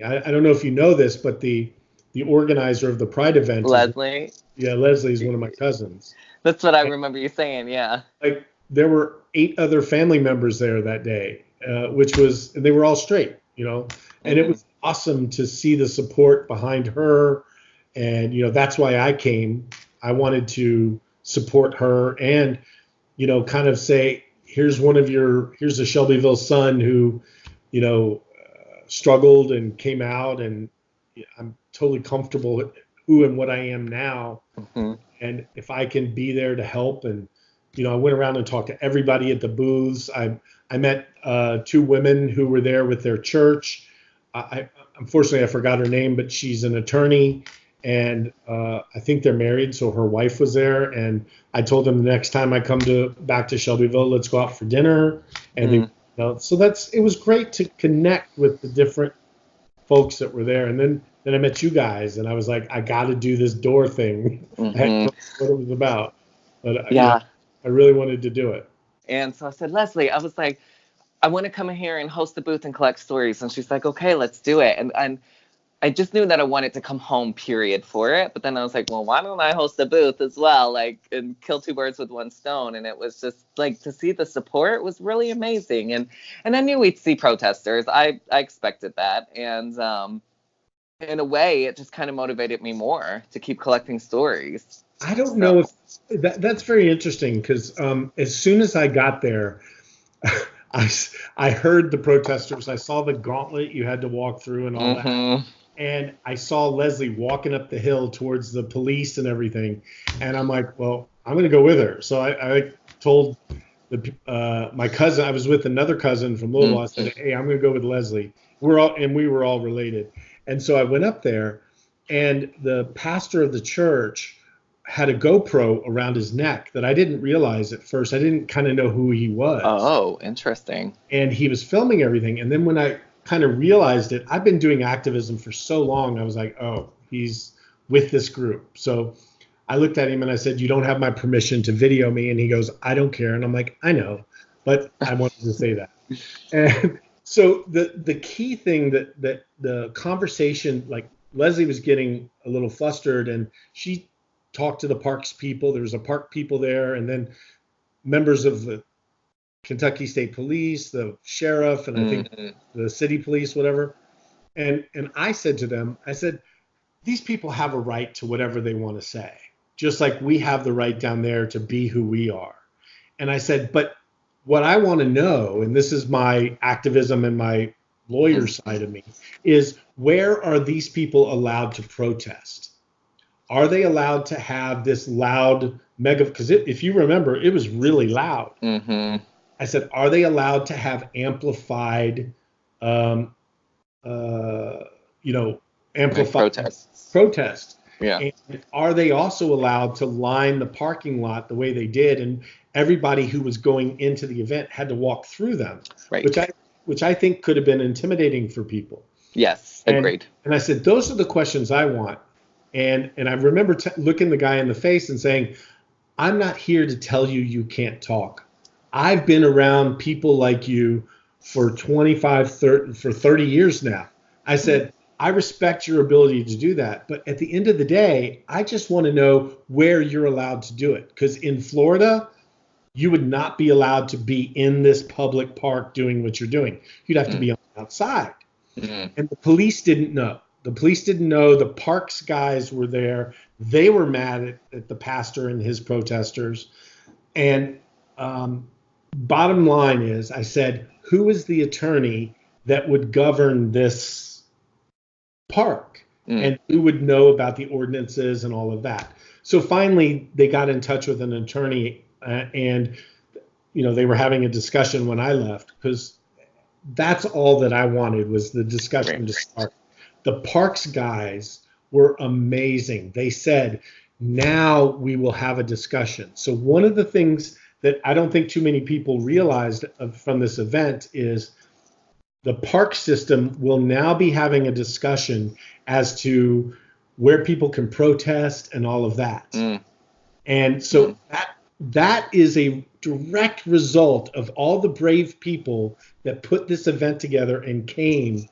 I don't know if you know this, but the organizer of the Pride event Leslie. Leslie is one of my cousins. That's what I remember you saying. Yeah. Like there were 8 other family members there that day, and they were all straight, and it was awesome to see the support behind her. And, that's why I came. I wanted to support her and, kind of say, here's a Shelbyville son who, struggled and came out, and I'm totally comfortable with who and what I am now. And if I can be there to help, and, I went around and talked to everybody at the booths. I met 2 women who were there with their church. Unfortunately, I forgot her name, but she's an attorney, and I think they're married. So her wife was there, and I told them the next time I come back to Shelbyville, let's go out for dinner. And so it was great to connect with the different folks that were there. And then I met you guys, and I was like, I got to do this door thing. I had no idea what it was about, but I really wanted to do it. And so I said, Leslie, I was like, I want to come in here and host a booth and collect stories. And she's like, okay, let's do it. And I just knew that I wanted to come home, period, for it. But then I was like, well, why don't I host a booth as well, and kill 2 birds with 1 stone? And it was just like, to see the support was really amazing. And I knew we'd see protesters. I expected that. And in a way, it just kind of motivated me more to keep collecting stories. I don't know if that's very interesting, because as soon as I got there, I heard the protesters. I saw the gauntlet you had to walk through and all that. And I saw Leslie walking up the hill towards the police and everything. And I'm like, well, I'm going to go with her. So I told my cousin, I was with another cousin from Louisville. I said, hey, I'm going to go with Leslie. We were all related. And so I went up there, and the pastor of the church had a GoPro around his neck that I didn't realize at first. I didn't kind of know who he was. Oh, interesting. And he was filming everything. And then when I kind of realized it, I've been doing activism for so long, I was like, oh, he's with this group. So I looked at him and I said, you don't have my permission to video me. And he goes, I don't care. And I'm like, I know, but I wanted to say that. And so the key thing that the conversation, like Leslie was getting a little flustered, and she talked to the parks people. There was a park people there, and then members of the Kentucky State Police, the sheriff, and I think the city police, whatever. And I said to them, I said, these people have a right to whatever they want to say, just like we have the right down there to be who we are. And I said, but what I want to know, and this is my activism and my lawyer side of me, is where are these people allowed to protest? Are they allowed to have this loud mega? Because if you remember, it was really loud. I said, are they allowed to have amplified, protests? Yeah. And are they also allowed to line the parking lot the way they did? And everybody who was going into the event had to walk through them, right? Which I think could have been intimidating for people. Yes, agreed. And I said, those are the questions I want. And I remember looking the guy in the face and saying, I'm not here to tell you you can't talk. I've been around people like you for 30 years now. I said, I respect your ability to do that. But at the end of the day, I just want to know where you're allowed to do it. Because in Florida, you would not be allowed to be in this public park doing what you're doing. You'd have to be outside. And the police didn't know. The police didn't know. The parks guys were there. They were mad at the pastor and his protesters. And bottom line is, I said, who is the attorney that would govern this park? And who would know about the ordinances and all of that? So finally, they got in touch with an attorney, and they were having a discussion when I left, because that's all that I wanted was the discussion to start. The parks guys were amazing. They said, now we will have a discussion. So one of the things that I don't think too many people realized from this event is the park system will now be having a discussion as to where people can protest and all of that. And so that is a direct result of all the brave people that put this event together and came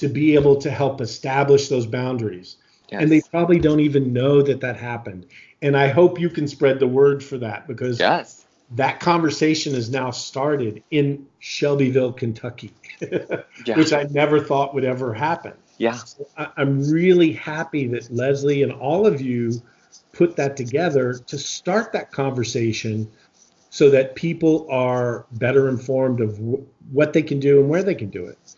to be able to help establish those boundaries. Yes. And they probably don't even know that that happened. And I hope you can spread the word for that, because Yes. that conversation has now started in Shelbyville, Kentucky, Yeah. which I never thought would ever happen. Yeah. So I'm really happy that Leslie and all of you put that together to start that conversation so that people are better informed of what they can do and where they can do it.